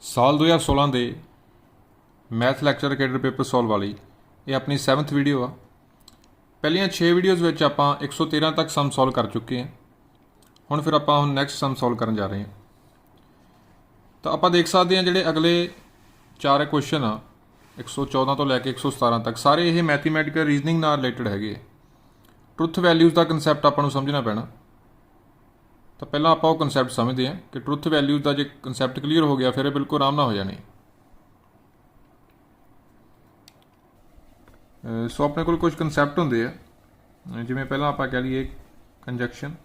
ਸਾਲ 2016 ਦੇ math lecture cadre paper solve ਵਾਲੀ ਇਹ ਆਪਣੀ 7th ਵੀਡੀਓ ਆ। ਪਹਿਲੀਆਂ 6 ਵੀਡੀਓਜ਼ ਵਿੱਚ ਆਪਾਂ 113 ਤੱਕ ਸਮ ਸੋਲਵ ਕਰ ਚੁੱਕੇ ਹਾਂ। ਹੁਣ ਫਿਰ ਆਪਾਂ ਨੈਕਸਟ ਸਮ ਸੋਲਵ ਕਰਨ ਜਾ ਰਹੇ ਹਾਂ। ਤਾਂ ਆਪਾਂ ਦੇਖ ਸਕਦੇ ਹਾਂ ਜਿਹੜੇ ਅਗਲੇ 4 ਕੁਐਸਚਨ ਆ 114 ਤੋਂ ਲੈ ਕੇ 117 ਤੱਕ ਸਾਰੇ ਇਹ ਮੈਥਮੈਟੀਕਲ ਰੀਜ਼ਨਿੰਗ ਨਾਲ ਰਿਲੇਟਡ ਹੈਗੇ। ਟਰੁੱਥ ਵੈਲਿਊਜ਼ ਦਾ ਕਨਸੈਪਟ ਆਪਾਂ ਨੂੰ ਸਮਝਣਾ ਪੈਣਾ। ਤਾਂ ਪਹਿਲਾਂ ਆਪਾਂ ਉਹ ਕਨਸੈਪਟ ਸਮਝਦੇ ਹਾਂ ਕਿ ਟਰੁੱਥ ਵੈਲਿਊਜ਼ ਦਾ ਜੇ ਕਨਸੈਪਟ ਕਲੀਅਰ ਹੋ ਗਿਆ ਫਿਰ ਇਹ ਬਿਲਕੁਲ ਆਰਾਮ ਨਾਲ ਹੋ ਜਾਣੇ। ਸੋ ਆਪਣੇ ਕੋਲ ਕੁਝ ਕਨਸੈਪਟ ਹੁੰਦੇ ਆ, ਜਿਵੇਂ ਪਹਿਲਾਂ ਆਪਾਂ ਕਹਿ ਲਈਏ ਕੰਜੰਕਸ਼ਨ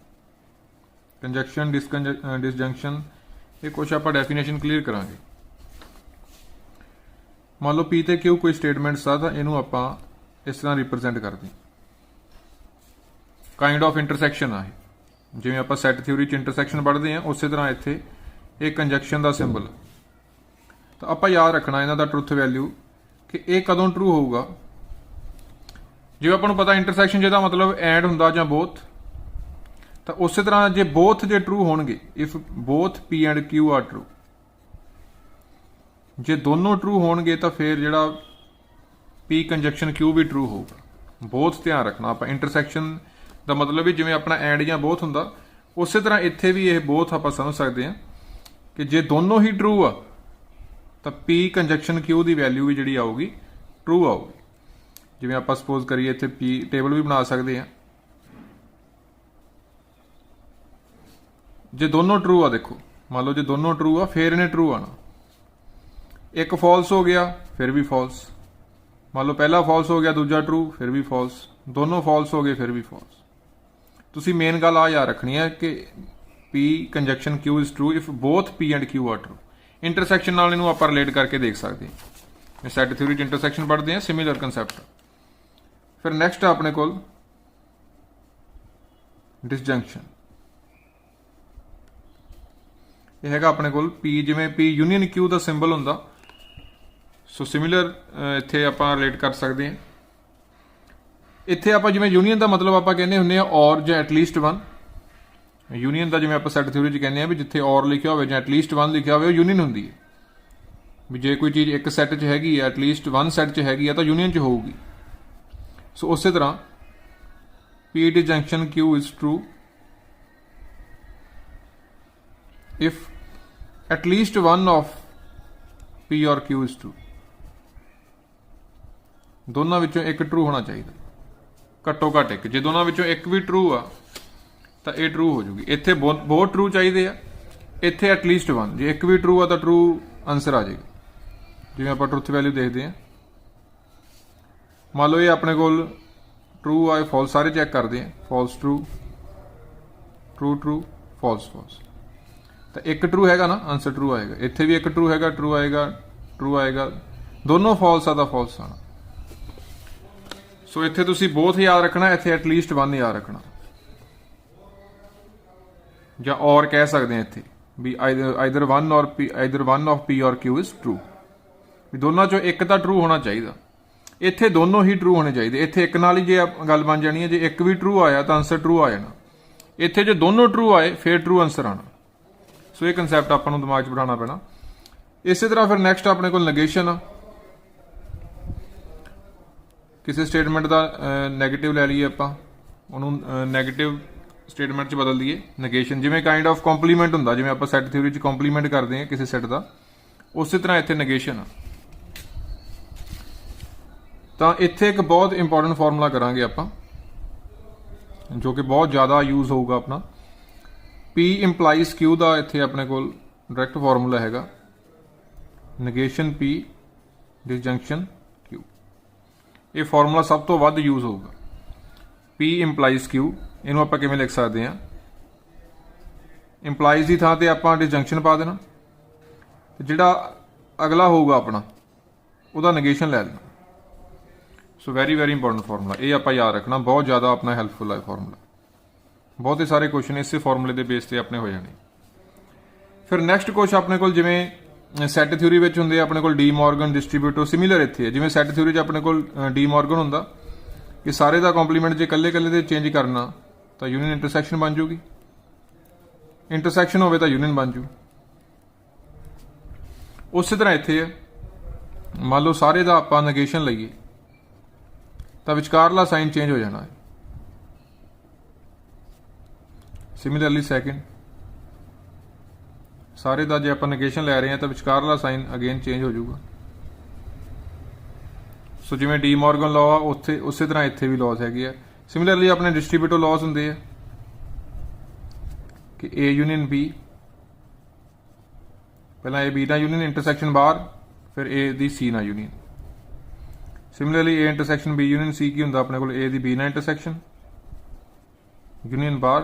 ਡਿਸਜੰਕਸ਼ਨ, ਇਹ ਕੁਝ ਆਪਾਂ ਡੈਫੀਨੇਸ਼ਨ ਕਲੀਅਰ ਕਰਾਂਗੇ। ਮੰਨ ਲਓ P ਤੇ Q ਕੋਈ ਸਟੇਟਮੈਂਟਸ ਆ ਤਾਂ ਇਹਨੂੰ ਆਪਾਂ ਇਸ ਤਰ੍ਹਾਂ ਰਿਪਰੈਜ਼ੈਂਟ ਕਰਦੇ। ਕਾਈਂਡ ਆਫ ਇੰਟਰਸੈਕਸ਼ਨ ਆ ਇਹ, ਜਿਵੇਂ ਆਪਾਂ ਸੈਟ ਥਿਊਰੀ 'ਚ ਇੰਟਰਸੈਕਸ਼ਨ ਪੜ੍ਹਦੇ ਹਾਂ ਉਸੇ ਤਰ੍ਹਾਂ ਇੱਥੇ ਇਹ ਕੰਜੰਕਸ਼ਨ ਦਾ ਸਿੰਬਲ। ਤਾਂ ਆਪਾਂ ਯਾਦ ਰੱਖਣਾ ਇਹਨਾਂ ਦਾ ਟਰੁੱਥ ਵੈਲਿਊ ਕਿ ਇਹ ਕਦੋਂ ਟਰੂ ਹੋਊਗਾ। ਜਿਵੇਂ ਆਪਾਂ ਨੂੰ ਪਤਾ ਇੰਟਰਸੈਕਸ਼ਨ ਜਿਹਦਾ ਮਤਲਬ ਐਂਡ ਹੁੰਦਾ ਜਾਂ ਬੋਥ, ਤਾਂ ਉਸੇ ਤਰ੍ਹਾਂ ਜੇ ਬੋਥ ਜੇ ਟਰੂ ਹੋਣਗੇ, if both P and Q are true, ਜੇ ਦੋਨੋਂ ਟਰੂ ਹੋਣਗੇ ਤਾਂ ਫਿਰ ਜਿਹੜਾ P ਕੰਜੰਕਸ਼ਨ Q ਵੀ ਟਰੂ ਹੋਊਗਾ। ਬੋਥ ਧਿਆਨ ਰੱਖਣਾ ਆਪਾਂ। ਇੰਟਰਸੈਕਸ਼ਨ ਦਾ ਮਤਲਬ ਵੀ ਜਿਵੇਂ ਆਪਣਾ ਐਂਡ ਜਾਂ ਬੋਥ ਹੁੰਦਾ ਉਸੇ ਤਰ੍ਹਾਂ ਇੱਥੇ ਵੀ ਇਹ ਬੋਥ ਆਪਾਂ ਸਮਝ ਸਕਦੇ ਹਾਂ ਕਿ ਜੇ ਦੋਨੋਂ ਹੀ ਟਰੂ ਆ ਤਾਂ P ਕੰਜੰਕਸ਼ਨ Q ਦੀ ਵੈਲਿਊ ਵੀ ਜਿਹੜੀ ਆਊਗੀ ਟਰੂ ਆਊਗੀ। ਜਿਵੇਂ ਆਪਾਂ ਸਪੋਜ਼ ਕਰੀਏ ਇੱਥੇ P ਟੇਬਲ ਵੀ ਬਣਾ ਸਕਦੇ ਹਾਂ। ਜੇ ਦੋਨੋਂ ਟਰੂ ਆ, ਦੇਖੋ ਮੰਨ ਲਓ ਜੇ ਦੋਨੋਂ ਟਰੂ ਆ ਫਿਰ ਇਹਨੇ ਟਰੂ ਆਣਾ। ਇੱਕ ਫਾਲਸ ਹੋ ਗਿਆ ਫਿਰ ਵੀ ਫਾਲਸ, ਮੰਨ ਲਓ ਪਹਿਲਾ ਫਾਲਸ ਹੋ ਗਿਆ ਦੂਜਾ ਟਰੂ ਫਿਰ ਵੀ ਫਾਲਸ, ਦੋਨੋਂ ਫਾਲਸ ਹੋ ਗਏ ਫਿਰ ਵੀ ਫਾਲਸ। ਤੁਸੀਂ ਮੇਨ ਗੱਲ ਆ ਯਾਦ ਰੱਖਣੀ ਹੈ ਕਿ P conjunction Q is true if both P and Q are true. Intersection ਨਾਲ ਇਹਨੂੰ ਆਪਾਂ ਰਿਲੇਟ ਕਰਕੇ ਦੇਖ ਸਕਦੇ ਹਾਂ। ਸੈਟ ਥਿਊਰੀ 'ਚ ਇੰਟਰਸੈਕਸ਼ਨ ਪੜ੍ਹਦੇ ਹਾਂ, ਸਿਮਿਲਰ ਕੰਸੈਪਟ। ਫਿਰ ਨੈਕਸਟ ਆ ਆਪਣੇ ਕੋਲ ਡਿਸਜੰਕਸ਼ਨ। ਇਹ ਹੈਗਾ ਆਪਣੇ ਕੋਲ P, ਜਿਵੇਂ P ਯੂਨੀਅਨ Q ਦਾ ਸਿੰਬਲ ਹੁੰਦਾ, ਸੋ ਸਿਮਿਲਰ ਇੱਥੇ ਆਪਾਂ ਰਿਲੇਟ ਕਰ ਸਕਦੇ ਹਾਂ। ਇੱਥੇ ਆਪਾਂ ਜਿਵੇਂ ਯੂਨੀਅਨ ਦਾ ਮਤਲਬ ਆਪਾਂ ਕਹਿੰਦੇ ਹੁੰਦੇ ਆ ਔਰ ਜਾਂ ਐਟਲੀਸਟ ਵਨ। ਯੂਨੀਅਨ ਦਾ ਜਿਵੇਂ ਆਪਾਂ ਸੈਟ ਥਿਊਰੀ 'ਚ ਕਹਿੰਦੇ ਆ ਵੀ ਜਿੱਥੇ ਔਰ ਲਿਖਿਆ ਹੋਵੇ ਜਾਂ ਐਟਲੀਸਟ ਵਨ ਲਿਖਿਆ ਹੋਵੇ ਉਹ ਯੂਨੀਅਨ ਹੁੰਦੀ ਹੈ। ਵੀ ਜੇ ਕੋਈ ਚੀਜ਼ ਇੱਕ ਸੈੱਟ 'ਚ ਹੈਗੀ ਹੈ, ਐਟਲੀਸਟ ਵਨ ਸੈੱਟ 'ਚ ਹੈਗੀ ਆ ਤਾਂ ਯੂਨੀਅਨ 'ਚ ਹੋਊਗੀ। ਸੋ ਉਸੇ ਤਰ੍ਹਾਂ P disjunction Q is true if at least one of P or Q is true। ਦੋਨਾਂ ਵਿੱਚੋਂ ਇੱਕ ਟਰੂ ਹੋਣਾ ਚਾਹੀਦਾ, ਘੱਟੋ ਘੱਟ ਇੱਕ। ਜੇ ਦੋਨਾਂ ਵਿੱਚੋਂ ਇੱਕ ਵੀ ਟਰੂ ਆ ਤਾਂ ਇਹ ਟਰੂ ਹੋ ਜੂਗੀ। ਇੱਥੇ ਬਹੁਤ ਟਰੂ ਚਾਹੀਦੇ ਆ, ਇੱਥੇ ਐਟਲੀਸਟ ਵਨ। ਜੇ ਇੱਕ ਵੀ ਟਰੂ ਆ ਤਾਂ ਟਰੂ ਆਨਸਰ ਆ ਜਾਏਗਾ। ਜਿਵੇਂ ਆਪਾਂ ਟਰੁੱਥ ਵੈਲਿਊ ਦੇਖਦੇ ਹਾਂ, ਮੰਨ ਲਓ ਇਹ ਆਪਣੇ ਕੋਲ ਟਰੂ ਆ, ਫਾਲਸ ਸਾਰੇ ਚੈੱਕ ਕਰਦੇ ਹਾਂ। False true, true true, false false. ਤਾਂ ਇੱਕ ਟਰੂ ਹੈਗਾ ਨਾ, ਆਨਸਰ ਟਰੂ ਆਏਗਾ। ਇੱਥੇ ਵੀ ਇੱਕ ਟਰੂ ਹੈਗਾ, ਟਰੂ ਆਏਗਾ, ਟਰੂ ਆਏਗਾ। ਦੋਨੋਂ ਫਾਲਸ ਆ ਤਾਂ ਫਾਲਸ ਆਣਾ। ਸੋ ਇੱਥੇ ਤੁਸੀਂ ਬੋਥ ਯਾਦ ਰੱਖਣਾ, ਇੱਥੇ ਐਟਲੀਸਟ ਵਨ ਯਾਦ ਰੱਖਣਾ। ਜਾਂ ਔਰ ਕਹਿ ਸਕਦੇ ਹਾਂ ਇੱਥੇ ਵੀ ਆਈਦਰ ਵਨ ਆਫ P ਔਰ Q ਇਜ਼ ਟਰੂ। ਵੀ ਦੋਨਾਂ ਚੋਂ ਇੱਕ ਤਾਂ ਟਰੂ ਹੋਣਾ ਚਾਹੀਦਾ। ਇੱਥੇ ਦੋਨੋਂ ਹੀ ਟਰੂ ਹੋਣੇ ਚਾਹੀਦੇ। ਇੱਥੇ ਇੱਕ ਨਾਲ ਹੀ ਜੇ ਗੱਲ ਬਣ ਜਾਣੀ ਹੈ, ਜੇ ਇੱਕ ਵੀ ਟਰੂ ਆਇਆ ਤਾਂ ਆਨਸਰ ਟਰੂ ਆ ਜਾਣਾ। ਇੱਥੇ ਜੇ ਦੋਨੋਂ ਟਰੂ ਆਏ ਫਿਰ ਟਰੂ ਆਨਸਰ ਆਣਾ। ਸੋ ਇਹ ਕੰਸੈਪਟ ਆਪਾਂ ਨੂੰ ਦਿਮਾਗ 'ਚ ਬਿਠਾਉਣਾ ਪੈਣਾ। ਇਸੇ ਤਰ੍ਹਾਂ ਫਿਰ ਨੈਕਸਟ ਆਪਣੇ ਕੋਲ ਨੈਗੇਸ਼ਨ ਆ। ਕਿਸੇ ਸਟੇਟਮੈਂਟ ਦਾ ਨੈਗੇਟਿਵ ਲੈ ਲਈਏ ਆਪਾਂ, ਉਹਨੂੰ ਨੈਗੇਟਿਵ ਸਟੇਟਮੈਂਟ 'ਚ ਬਦਲ ਦਈਏ। ਨੈਗੇਸ਼ਨ ਜਿਵੇਂ ਕਾਈਂਡ ਆਫ ਕੰਪਲੀਮੈਂਟ ਹੁੰਦਾ, ਜਿਵੇਂ ਆਪਾਂ ਸੈਟ ਥਿਊਰੀ 'ਚ ਕੰਪਲੀਮੈਂਟ ਕਰਦੇ ਹਾਂ ਕਿਸੇ ਸੈਟ ਦਾ, ਉਸੇ ਤਰ੍ਹਾਂ ਇੱਥੇ ਨੈਗੇਸ਼ਨ ਆ। ਤਾਂ ਇੱਥੇ ਇੱਕ ਬਹੁਤ ਇੰਪੋਰਟੈਂਟ ਫਾਰਮੂਲਾ ਕਰਾਂਗੇ ਆਪਾਂ, ਜੋ ਕਿ ਬਹੁਤ ਜ਼ਿਆਦਾ ਯੂਜ਼ ਹੋਊਗਾ ਆਪਣਾ। P ਇੰਪਲਾਈਜ਼ Q ਦਾ ਇੱਥੇ ਆਪਣੇ ਕੋਲ ਡਾਇਰੈਕਟ ਫਾਰਮੂਲਾ ਹੈਗਾ, ਨੈਗੇਸ਼ਨ P ਡਿਸਜੰਕਸ਼ਨ Q। ਇਹ ਫਾਰਮੂਲਾ ਸਭ ਤੋਂ ਵੱਧ ਯੂਜ਼ ਹੋਊਗਾ। P ਇੰਪਲਾਈਜ਼ Q, ਇਹਨੂੰ ਆਪਾਂ ਕਿਵੇਂ ਲਿਖ ਸਕਦੇ ਹਾਂ? ਇੰਪਲਾਈਜ਼ ਦੀ ਥਾਂ ਤੇ ਆਪਾਂ ਡਿਸਜੰਕਸ਼ਨ ਪਾ ਦੇਣਾ, ਜਿਹੜਾ ਅਗਲਾ ਹੋਊਗਾ ਆਪਣਾ ਉਹਦਾ ਨੈਗੇਸ਼ਨ ਲੈ ਲੈਣਾ। ਸੋ ਵੈਰੀ ਇੰਪੋਰਟੈਂਟ ਫਾਰਮੂਲਾ, ਇਹ ਆਪਾਂ ਯਾਦ ਰੱਖਣਾ। ਬਹੁਤ ਜ਼ਿਆਦਾ ਆਪਣਾ ਹੈਲਪਫੁਲ ਹੈ ਫਾਰਮੂਲਾ। ਬਹੁਤੇ ਸਾਰੇ ਕੁਐਸਚਨ ਇਸੇ ਫਾਰਮੂਲੇ ਦੇ ਬੇਸ ਤੇ ਆਪਣੇ ਹੋ ਜਾਣੇ। ਫਿਰ ਨੈਕਸਟ ਕੁਛ ਆਪਣੇ ਕੋਲ ਜਿਵੇਂ ਸੈਟ ਥਿਊਰੀ ਵਿੱਚ ਹੁੰਦੇ ਆ ਆਪਣੇ ਕੋਲ ਡੀ ਮੋਰਗਨ ਡਿਸਟ੍ਰੀਬਿਊਟਰ, ਸਿਮਿਲਰ ਇੱਥੇ ਹੈ। ਜਿਵੇਂ ਸੈਟ ਥਿਊਰੀ 'ਚ ਆਪਣੇ ਕੋਲ ਡੀ ਮੋਰਗਨ ਹੁੰਦਾ ਕਿ ਸਾਰੇ ਦਾ ਕੰਪਲੀਮੈਂਟ ਜੇ ਇਕੱਲੇ ਦੇ ਚੇਂਜ ਕਰਨਾ ਤਾਂ ਯੂਨੀਅਨ ਇੰਟਰਸੈਕਸ਼ਨ ਬਣ ਜੂਗੀ। ਇੰਟਰਸੈਕਸ਼ਨ ਹੋਵੇ ਤਾਂ ਯੂਨੀਅਨ ਬਣ ਜੂ। उस तरह इत्थे है, मान लो सारे का आपां नगेशन लईए तो विचकारला साइन चेंज हो जाना है। सिमिलरली सैकेंड सारे का जे आपां नगेशन लै रहे हैं तो विचकारला साइन अगेन चेंज हो जाऊगा। सो जिवें डी मॉर्गन लॉ आ उत्थे उस तरह इत्थे भी लॉज हैगे आ। सिमिलरली अपने डिस्ट्रीब्यूटिव लॉज हुंदे आ कि ए यूनियन बी, पहला ए बी ना यूनियन इंटरसैक्शन बार, फिर ए दी सी ना यूनियन। सिमिलरली ए इंटरसैक्शन बी यूनियन सी की हुंदा अपने कोल ए दी बी ना इंटरसैक्शन यूनियन बार,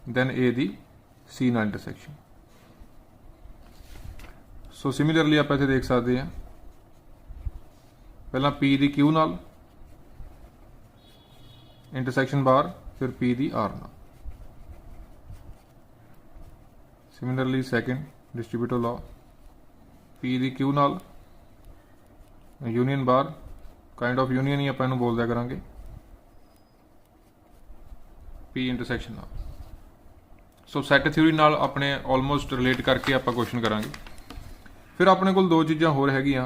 दैन ए दी सी ना इंटरसैक्शन। सो सिमिलरली आप इत्थे देख सकते हैं पहला पी दी क्यू नाल इंटरसैक्शन बार, फिर पी दी आर नाल। Similarly second distributive law P दी क्यू नाल union bar, kind of union ही आपां इहनूं बोल दिया करांगे, पी इंटरसैक्शन नाल। सो सैट थ्योरी नाल अपने ऑलमोस्ट रिलेट करके आपां क्वेश्चन करांगे। फिर अपने कोल दो चीज़ां होर हैगियां,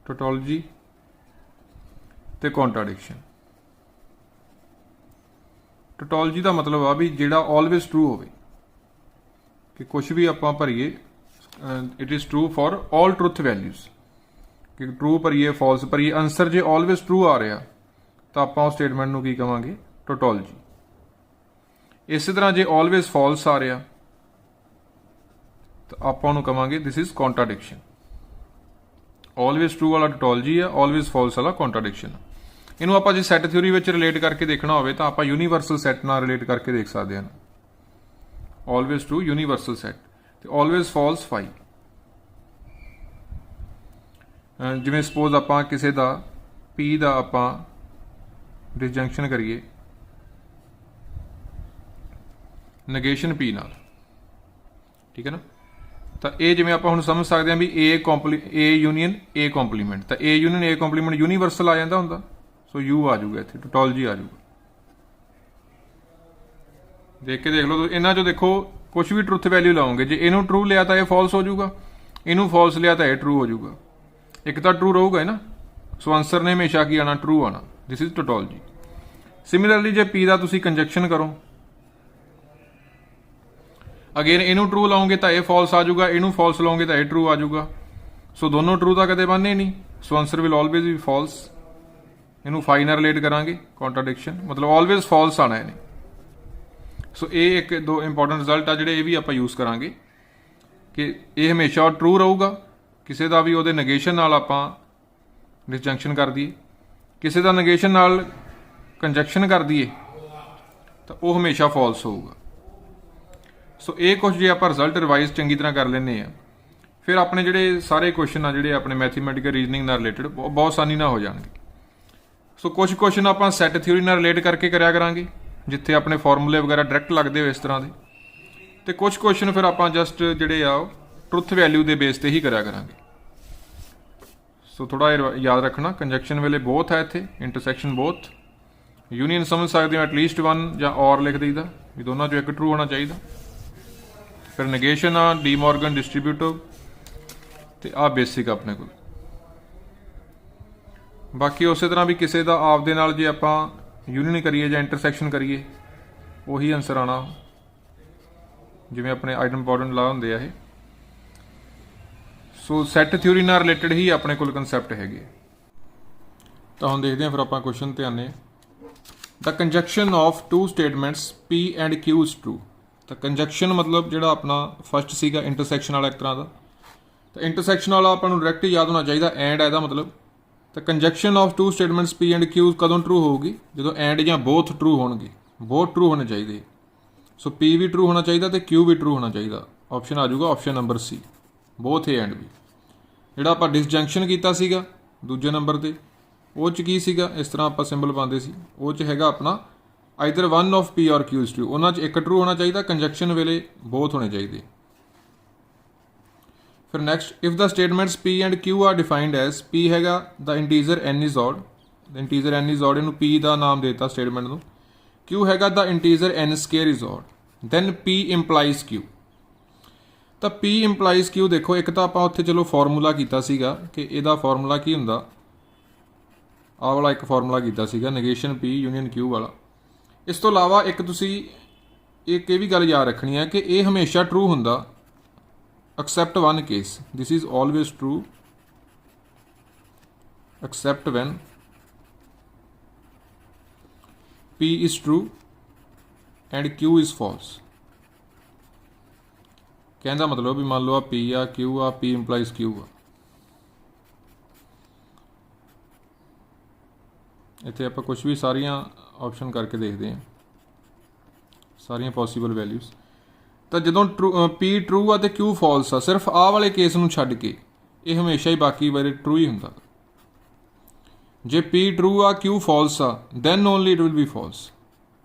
टोटोलॉजी ते कॉन्ट्राडिक्शन। टोटोलॉजी का मतलब आ भी जिहड़ा ऑलवेज ट्रू होवे कि कुछ भी आपां भरीए it is true for all truth values, कि ट्रू भरीए फॉल्स भरीए आंसर जे ऑलवेज ट्रू आ रहा तो आपां उस स्टेटमेंट नूं की कहांगे, टोटोलॉजी। इस तरह जे ऑलवेज फॉल्स आ रहा तो आपां नूं कहांगे this is contradiction. Always true वाला टोटोलॉजी है, ऑलवेज फॉल्स वाला कॉन्ट्राडिक्शन। इनू आप जो सैट थ्योरी में रिलेट करके देखना हो तो आप यूनीवर्सल सैट नाल रिलेट करके देख सकते हैं। ऑलवेज ट्रू यूनीवर्सल सैट तो ऑलवेज फॉल्स फाई। जिवें सपोज आप किसी का पी का आप डिसजंक्शन करिए नगेशन पी नाल, ठीक है ना, तो ये जिवें आप हुण समझ सकते हैं भी ए यूनीयन ए कॉम्पलीमेंट, तो ए यूनीयन ए कॉम्पलीमेंट यूनीवर्सल आ जाता हुंदा। सो यू आ जाऊगा इत्थे, टोटोलॉजी आ जाऊगा। देख के देख लो तो इन्हां चों देखो कुछ भी ट्रुथ वैल्यू लाओगे, जे इनू ट्रू लिया तो यह फॉल्स हो जाऊगा, इनू फॉल्स लिया तो यह ट्रू हो जाऊगा। एक तो ट्रू रहूगा है ना, सो आंसर ने हमेशा की आना, ट्रू आना। This is tautology. Similarly J P का तुसीं कंजक्शन करो, अगेन इनू ट्रू लाओगे तो यह फॉल्स आ जाऊगा, इनू फॉल्स लाओगे तो यह ट्रू आ जाऊगा। सो दोनों ट्रू तो कदे बनने नहीं, so answer will always be false. इनू फाई नाल रिलेट करांगे, कॉन्ट्राडिक्शन मतलब ऑलवेज फॉल्स आना है। सो ये एक दो इंपॉर्टेंट रिजल्ट आ जिहड़े ये भी आप यूज करांगे कि ये हमेशा ट्रू रहूगा। किसी का भी वो नगेशन नाल आपां डिसजंक्शन कर दिए, किसी का नगेशन नाल कंजक्शन कर दिए तो वह हमेशा फॉल्स होगा। सो ये कुछ जो आप रिजल्ट रिवाइज चंगी तरह कर लेने हैं, फिर अपने जोड़े सारे क्वेश्चन आ जोड़े अपने मैथीमैटिकल रीजनिंग नाल रिलेटेड बहुत आसानी ना हो जाएंगे। सो कुछ क्वेश्चन आप सैट थ्योरी नाल रिलेट करके कराया करांगे, जिथे अपने फॉर्मूले वगैरह डायरैक्ट लगते हो इस तरह के, तो कुछ क्वेश्चन फिर आप जस्ट जोड़े आ ट्रुथ वैल्यू के बेस पर ही कराया करांगे। सो थोड़ा याद रखना, कंजक्शन वेले बोथ है इत्थे, इंटरसैक्शन बोथ, यूनीयन समझ सकते हो एटलीस्ट वन या और लिख दईदा भी दोनों चो एक ट्रू होना चाहिए। फिर नगेशन आ डी मॉर्गन डिस्ट्रीब्यूटिव तो आ बेसिक अपने को। बाकी उस तरह भी किसी का आपदे नाल जे आपां यूनियन करिए या इंटरसैक्शन करिए उही आंसर आना, जिवें अपने आइटम इंपॉर्टेंट ला होंदे आ। सो सैट थ्योरी नाल रिलेटेड ही अपने कोल कंसैप्ट हैगे। तो हम देखते हैं फिर आप क्वेश्चन ते आने। The conjunction of two statements P and Q is true. तो कंजक्शन मतलब जो अपना फस्ट सीगा इंटरसैक्शन वाला एक तरह का, तो इंटरसैक्शन वाला आपां नूं डायरैक्ट याद होना चाहिए, एंड है मतलब। तो conjunction of two statements P and Q कदों ट्रू होगी, जो एंड या बोथ ट्रू होणगे, बोथ ट्रू होने चाहिए। सो पी भी ट्रू होना चाहिए तो क्यू भी ट्रू होना चाहिए। ऑप्शन आ जाऊगा option number C, both A and B. जिहड़ा आपां डिसजंक्शन कीता सीगा दूजे नंबर ते वो च की सीगा, इस तरह आप सिंबल पाते सी, वो च हैगा अपना आइदर वन ऑफ पी और क्यू इज ट्रू, उन्हां च एक ट्रू होना चाहिए, कंजक्शन वेले बोथ होने चाहिए। फिर next, if the statements P and Q are defined as, P हैगा the integer n is odd, integer n is odd, इनू पी का नाम देता स्टेटमेंट को। क्यू हैगा the integer n square is odd, then P implies Q. ਤਾਂ P implies Q ਦੇਖੋ, ਇੱਕ ਤਾਂ ਆਪਾਂ ਉੱਥੇ ਚਲੋ ਫਾਰਮੂਲਾ ਕੀਤਾ ਸੀਗਾ ਕਿ ਇਹਦਾ ਫਾਰਮੂਲਾ ਕੀ ਹੁੰਦਾ, ਆਹ ਵਾਲਾ ਇੱਕ ਫਾਰਮੂਲਾ ਕੀਤਾ ਸੀਗਾ ਨੈਗੇਸ਼ਨ P ਯੂਨੀਅਨ Q ਵਾਲਾ। ਇਸ ਤੋਂ ਇਲਾਵਾ ਇੱਕ ਤੁਸੀਂ ਇੱਕ ਇਹ ਵੀ ਗੱਲ ਯਾਦ ਰੱਖਣੀ ਹੈ ਕਿ ਇਹ ਹਮੇਸ਼ਾ ਟਰੂ ਹੁੰਦਾ except one case, this is always true except when P is true and Q is false। कहने का मतलब भी मान लो आ P आ Q आ, P implies Q आ, इत्थे आपां कुछ भी सारियां ऑप्शन करके देखते हैं, सारियां पॉसीबल वैल्यूज़। तो जो P ट्रू आ ते Q फॉल्स आ, सिर्फ आ वाले केस नूं छड्ड के ये हमेशा ही बाकी बारे ट्रू ही हुंदा। जे P ट्रू आ Q फॉल्स आ then only it will be false,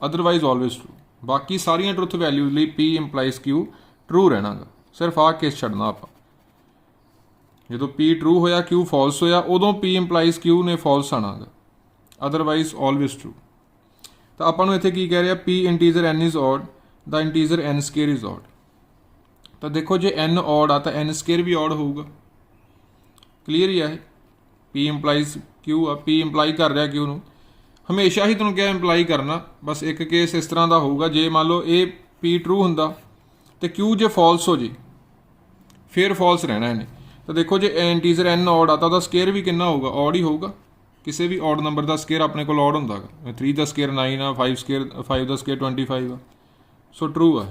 otherwise always true. बाकी सारियां ट्रुथ वैल्यूज लिए P इंप्लाइज Q ट्रू रहना गा, सिर्फ आ केस छड्डना आपां। जो P ट्रू होया Q फॉल्स होया उदों P इंप्लाइज Q ने फॉल्स आना गा, अदरवाइज ऑलवेज ट्रू। तो आपां नूं इत्थे की कह रहा, P integer n is odd, the integer n square is odd. तो देखो जे एन ऑड आ तो एन स्केयर भी ऑड होगा, क्लीयर ही है। P इंप्लाइज Q आ, P इंप्लाई कर रहा Q नूं, हमेशा ही तुहानूं क्या इंप्लाई करना, बस एक केस इस तरह का होगा जे मान लो ये P ट्रू हुंदा तो Q जे फॉल्स हो जे फिर फॉल्स रहना इन्हें। तो देखो जे इंटीजर एन ऑड आता तो स्केयर भी कितना होगा, ऑड ही होगा। किसी भी ऑड नंबर का स्केयर अपने को ऑड हुंदा गा, 3 का स्केयर 9 आ, 5 का स्केयर 25 आ, सो ट्रू है।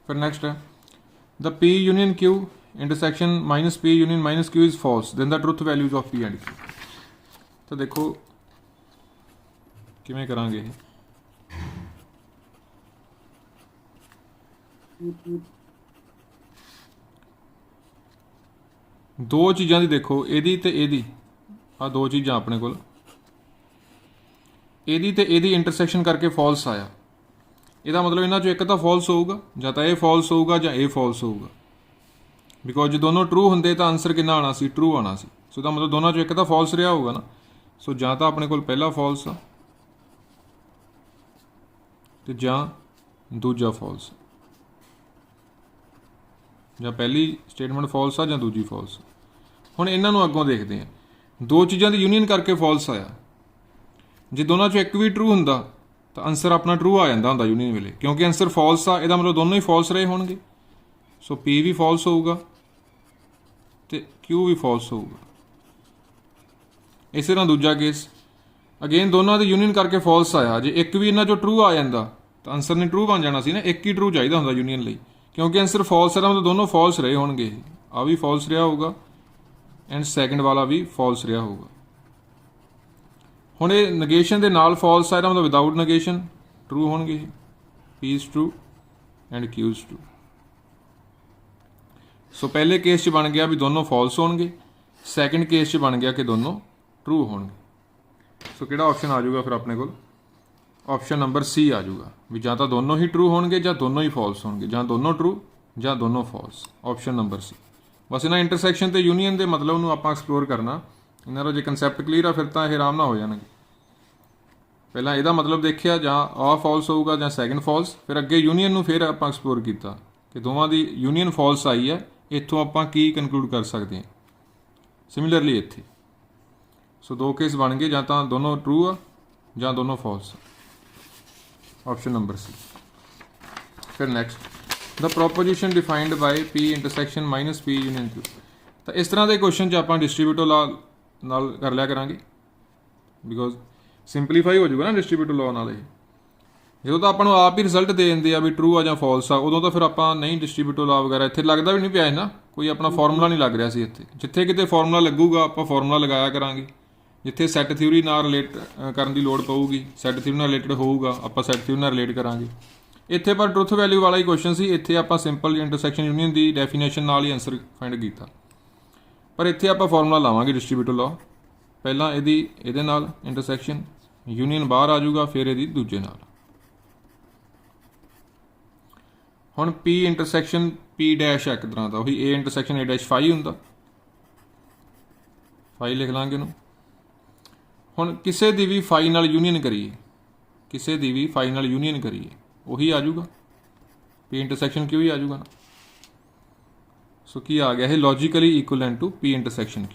फिर नेक्स्ट है the P union Q intersection minus P union minus Q is false, then the truth values of P and Q। तो देखो किवें करांगे, दो चीज़ां दी देखो, एदी ते एदी, आ दो चीज़ां अपने कोल, एदी ते एदी इंटरसेक्शन करके फॉल्स आया, ਇਹਦਾ मतलब इन्हां चों एक तो फॉल्स होगा, ਜਾਂ ਤਾਂ ਇਹ फॉल्स होगा ਜਾਂ ਇਹ फॉल्स होगा। बिकॉज जो दोनों ट्रू होंगे तो आंसर कितना आना सी, ट्रू आना सी। सो इसका मतलब दोनों चों एक तो फॉल्स रहा होगा ना, सो ਜਾਂ ਤਾਂ अपने कोल पहला फॉल्स आ ते ਜਾਂ दूजा फॉल्स, ਜਾਂ पहली स्टेटमेंट फॉल्स आ ਜਾਂ दूजी फॉल्स। हुण इन्हां नूं अगों देखते हैं, दो चीज़ों की यूनीयन करके फॉल्स आया, जे दोनों चों एक भी ट्रू हुंदा तो आंसर अपना ट्रू आ जाता होंदा यूनीयन वेले, क्योंकि आंसर फॉल्स आ, इसका मतलब दोनों ही फॉल्स रहे होंगे। सो P भी फॉल्स होगा तो Q भी फॉल्स होगा। इस तरह दूजा केस अगेन दोनों की यूनीयन करके फॉल्स आया, जे एक भी इन्हां चों ट्रू आ जाता तो आंसर ने ट्रू बन जाना सी ना, एक ही ट्रू चाहिए होंदा यूनीयन लई, क्योंकि आंसर फॉल्स है मतलब दोनों फॉल्स रहे होंगे। आ भी फॉल्स रहा होगा एंड सैकेंड वाला भी फॉल्स रहा होगा। हुण ये नगेशन के नाल फॉल्स है, मतलब विदाउट नगेशन ट्रू होंगे, P is true and Q is true. So पहले केस च बन गया भी दोनों फॉल्स होंगे, सैकेंड केस च बन गया कि दोनों ट्रू होंगे। सो किहड़ा ऑप्शन आ जाऊगा फिर अपने को, ऑप्शन नंबर C आ जाऊगा भी ਜਾਂ ਤਾਂ दोनों ही ट्रू होंगे ਜਾਂ दोनों ही फॉल्स होंगे, ਜਾਂ दोनों ट्रू ਜਾਂ दोनों फॉल्स। Option number C। बस इन्हां इंटरसैक्शन ते यूनीयन के मतलब नूं आपां एक्सप्लोर करना, इन्हां दा जे कंसैप्ट क्लीयर आ फिर तो ये आराम नाल हो जाएंगे। पहला ਇਹਦਾ मतलब देखिया ਜਾਂ आ फॉल्स होगा ਜਾਂ सैकेंड फॉल्स, फिर अगे यूनीयन नूं फिर आपां एक्सप्लोर किया कि दोवां दी यूनीयन फॉल्स आई है, इत्थों आपां की कनक्लूड कर सकते हैं। सिमिलरली इत्थे सो दो केस बन गए, ਜਾਂ ਤਾਂ दोनों ट्रू आ ਜਾਂ दोनों फॉल्स। Option number C। फिर next the proposition defined by P intersection minus P union Q। तो इस तरह के क्वेश्चन च आपां डिस्ट्रीब्यूटिव लॉ नाल कर लिया करांगे, बिकॉज ਸਿੰਪਲੀਫਾਈ हो जाएगा ना डिस्ट्रीब्यूटिव लॉ नाल। जो तो आपको आप ही रिजल्ट दे देंगे आ भी ट्रू आ ਜਾਂ फॉल्स आ, उदों तो फिर आप नहीं डिस्ट्रीब्यूटिव लॉ वगैरह इत्थे लगता भी नहीं पिया ना, कोई अपना फॉर्मूला नहीं लग रहा सी इत्थे। जिथे किते फॉर्मूला लगूगा आप फॉर्मूला लगाया करांगे, जिथे सैट थ्योरी नाल रिलेट करन दी लोड़ पऊगी, सैट थ्योरी नाल रिलेटेड होऊगा आप सैट थ्योरी नाल रिलेट करांगे। इत्थे पर ट्रुथ वैल्यू वाला ही क्वेश्चन सी, इत्थे आप सिंपल इंटरसैक्शन यूनीयन की डेफिनेशन नाल ही आंसर फाइंड किया, पर इत्थे आप फॉर्मूला लावांगे डिस्ट्रीब्यूटिव लॉ। पहला इहदे नाल इंटरसैक्शन यूनीयन बाहर आ जाऊगा, फिर यदि दूजे नाल। हुण P इंटरसैक्शन P डैश है एक तरह का, वही A intersection A dash phi हुंदा, फाई लिख लांगे नूं। हुण किसी दी भी फाई नाल यूनीयन करिए, किसी दी भी फाई नाल यूनीयन करिए, वही आ जाऊगा P इंटरसैक्शन Q ही आ जाऊगा ना। सो की आ गया है logically equivalent to P intersection Q।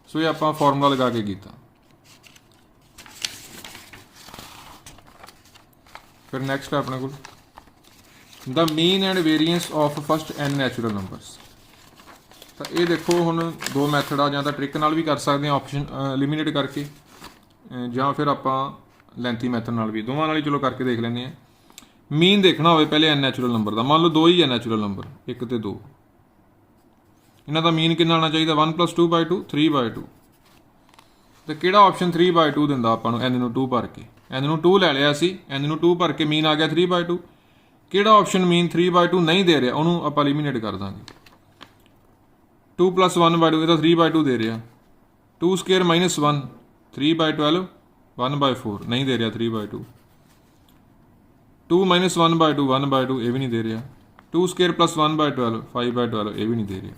So ये आप फॉर्मूला लगा के किया। फिर नैक्सट है अपने को the mean and variance of first n natural numbers. तो ये देखो हुण दो मैथड आ, जां तां ट्रिक नाल भी कर सकते हैं ऑप्शन एलिमिनेट करके, जां फिर आप लेंथी मैथड नाल भी, दोवां नाल ही चलो करके देख लैंदे हैं। मीन देखना होवे पहले n नैचुरल नंबर का, मान लो दो ही है नैचुरल नंबर 1 ते 2, इन्हां दा मीन कितना आना चाहिए 1 + 2/2 3/2। तो किहड़ा ऑप्शन 3/2 दिंदा आपां नूं n नूं 2 भर के, n नूं 2 लै लिया सी, n नूं 2 भर के मीन आ गया 3/2। किहड़ा ऑप्शन मीन 3/2 नहीं दे रहा उन्होंने आप एलिमिनेट कर देंगे। 2 + 1/2 ये तो 3/2 दे रहा, 2² - 1 3/12 1/4 नहीं दे रहा 3/2, 2 - 1/2 1/2 ये भी नहीं दे रहा, 2² + 1/12 5/12 ये भी नहीं दे रहा।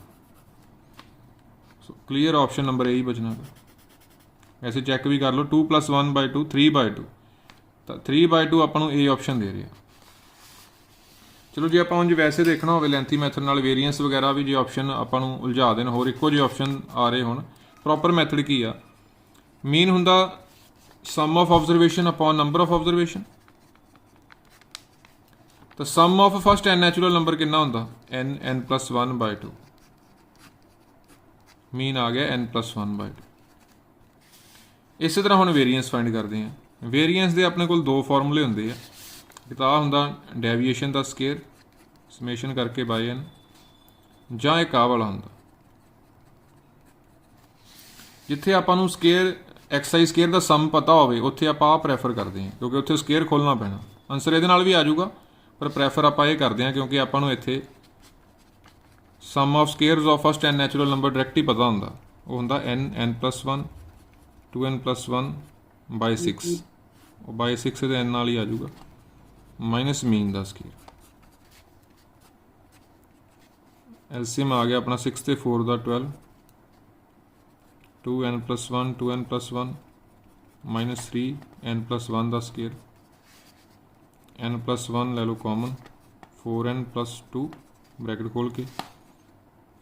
सो क्लीयर ऑप्शन नंबर यही बचना। ऐसे चैक भी कर लो 2 + 1/2 3/2, तो 3/2 आपको ए ऑप्शन दे रहा। चलो जे आप उंज वैसे देखना हो लेंथी मैथड नाल वेरीएंस वगैरह भी, जो ऑप्शन आपको उलझा देन होर इक्को जिहे ऑप्शन आ रहे हो, प्रॉपर मैथड की आ, मीन हुंदा sum of observation upon number of observation. तो sum of first n natural number कितना हुंदा n + 1/2, मीन आ गया n + 1/2। इस तरह हुण वेरीएंस फाइंड करते हैं। वेरीएंस के अपने कोल दो फॉर्मूले होंदे आ, एक तो हुंदा डेविएशन का स्केयर समेशन करके बाय n, जां एक आ वाला हुंदा जिथे आपां स्केयर XI स्केयर का सम पता होवे, उत्थे आपां प्रैफर करते हैं क्योंकि उत्थे स्केयर खोलना पैना। आंसर ये भी आ जाऊगा पर प्रैफर आप ये करते हैं क्योंकि आपां इत्थे sum of squares of first n natural number direct ही पता होंदा, वो हुंदा n + 1 2n + 1/6, वो बाय 6 तो n नाल ही आ जाऊगा माइनस मीन का स्केयर। एलसीएम आ गया अपना 6 ते 4 का 12, 2n + 1 2n + 1 -3n + 1 का स्केयर, n + 1 ले लो कॉमन, 4n + 2 ब्रैकेट खोल के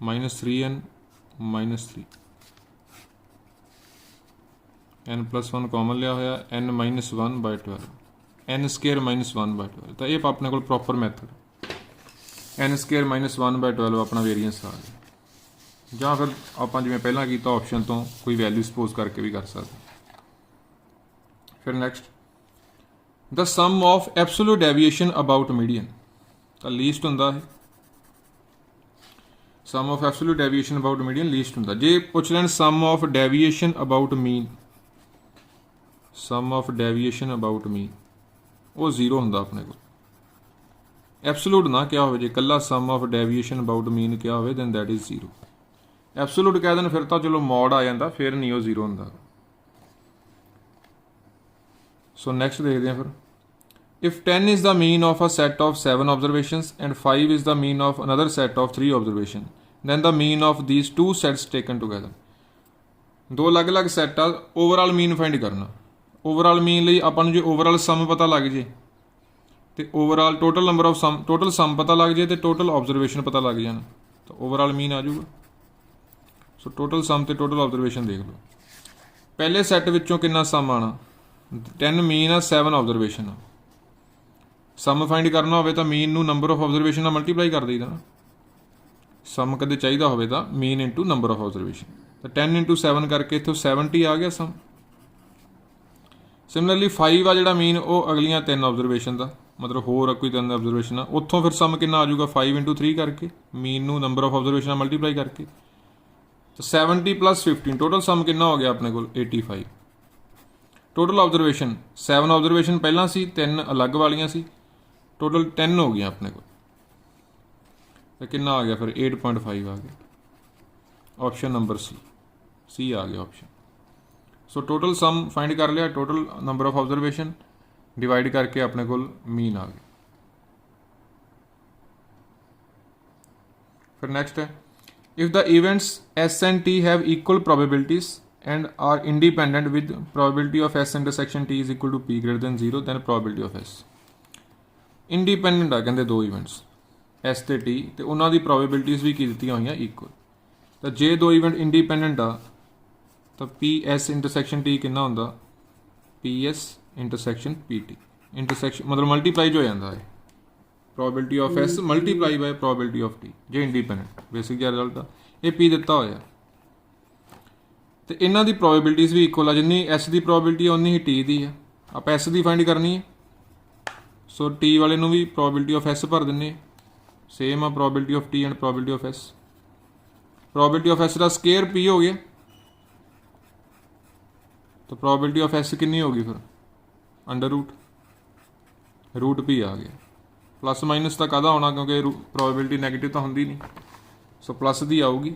-3n -3, n + 1 कॉमन लिया होया n - 1/12, n² - 1/12। तो ये अपने को प्रॉपर मैथड n² - 1/12 अपना वेरीएंस आ गया, ਜਾਂ फिर आप जिवें पहला किया ऑप्शन तो कोई वैल्यू सपोज करके भी कर सकते। फिर next the sum of absolute deviation about median, तो लीस्ट होंदा है sum of absolute deviation about median least होंदा। जे पुछ लैन sum of deviation about mean, sum of deviation about mean वो 0 होंदा अपने को। एब्सोल्यूट ना क्या हो जे कला सम ऑफ डेविएशन अबाउट मीन क्या हो दैन दैट इज़ 0। एब्सोल्यूट कह दें फिर तो चलो मॉड आ जाता, फिर नहीं वो 0 होंदा। सो नैक्सट देखते हैं फिर if 10 is the mean of a set of 7 observations and 5 is the mean of another set of 3 observation then the mean of these 2 sets taken together. दो अलग अलग सैट आ, ओवरऑल मीन फाइंड करना। Overall mean लिए अपन जो overall sum पता लग जे तो overall total number of sum total sum पता लग जाए तो टोटल ऑब्जरवेशन पता लग जाए तो ओवरऑल मीन आ जाऊगा। सो टोटल सम तो टोटल ऑब्जरवेशन देख लो। पहले सैट विचों कितना सम आना 10 मीन आ 7 ऑब्जरवेशन आ। सम फाइंड करना हो तो मीन नू नंबर ऑफ ऑब्जरवेशन नाल मल्टीप्लाई कर दईदा ना। सम कदे चाहिए हो तो mean into number of observation, तो 10 × 7 करके इत्थों 70 आ गया सम। सिमिलरली 5 आ जिहड़ा मीन वो अगलियां 3 ऑब्जरवेशन का मतलब होर कोई 3 ऑब्जरवेशन आ, उत्थों फिर सम कितना आ जाऊगा 5 × 3 करके मीन नू नंबर ऑफ ऑब्जरवेशन मल्टीप्लाई करके, तो 70 + 15 टोटल सम कितना हो गया अपने को 85। टोटल ऑब्जरवेशन 7 ऑब्जरवेशन पहला सी 3 अलग वालियां सी, टोटल 10 हो गया अपने को, तो कितना आ गया फिर 8.5 आ गया। ऑप्शन नंबर सी आ गया option. So total sum find कर लिया, total number of observation divide करके अपने को मीन आ गया। फिर नेक्स्ट है if the events S and T have equal probabilities and are independent with probability of S intersection T is equal to P greater than 0 then probability of S। Independent ਆ ਕਹਿੰਦੇ ਦੋ events S ਤੇ T, ਤੇ ਉਹਨਾਂ ਦੀ ਪ੍ਰੋਬੇਬਿਲਿਟੀਜ਼ ਵੀ ਕੀ ਦਿੱਤੀਆਂ ਹੋਈਆਂ equal. ਤਾਂ ਜੇ ਦੋ ਇਵੈਂਟ ਇੰਡੀਪੈਂਡੈਂਟ ਆ ਤਾਂ PS ਇੰਟਰਸੈਕਸ਼ਨ T ਕਿੰਨਾ ਹੁੰਦਾ, PS ਇੰਟਰਸੈਕਸ਼ਨ PT ਇੰਟਰਸੈਕਸ਼ਨ ਮਤਲਬ ਮਲਟੀਪਲਾਈ ਹੋ ਜਾਂਦਾ ਹੈ probability of S multiply by probability of T ਜੇ ਇੰਡੀਪੈਂਡੈਂਟ। ਬੇਸਿਕ ਜਿਹਾ ਰਿਜ਼ਲਟ ਆ ਇਹ P ਦਿੱਤਾ ਹੋਇਆ, ਤੇ ਇਹਨਾਂ ਦੀ ਪ੍ਰੋਬੇਬਿਲਿਟੀਜ਼ ਵੀ ਇਕੁਅਲ ਆ। ਜਿੰਨੀ S ਦੀ ਪ੍ਰੋਬੇਬਿਲਿਟੀ ਆ ਉਨੀ ਹੀ T ਦੀ ਆ। ਆਪਾਂ S ਦੀ ਫਾਈਂਡ ਕਰਨੀ ਹੈ, ਸੋ T ਵਾਲੇ ਨੂੰ ਵੀ ਪ੍ਰੋਬੇਬਿਲਿਟੀ ਆਫ S ਭਰ ਦਿੰਦੇ, ਸੇਮ ਆ probability of T and probability of S। Probability of S the square P ਹੋ ਗਿਆ, ਤਾਂ ਪ੍ਰੋਬੇਬਿਲਿਟੀ ਆਫ S ਕਿੰਨੀ ਹੋ ਗਈ ਫਿਰ, ਅੰਡਰ रूट P आ गया। प्लस माइनस तो कादा होना क्योंकि प्रोबेबिलिटी नैगेटिव तो होंगी नहीं, सो प्लस दी आऊगी,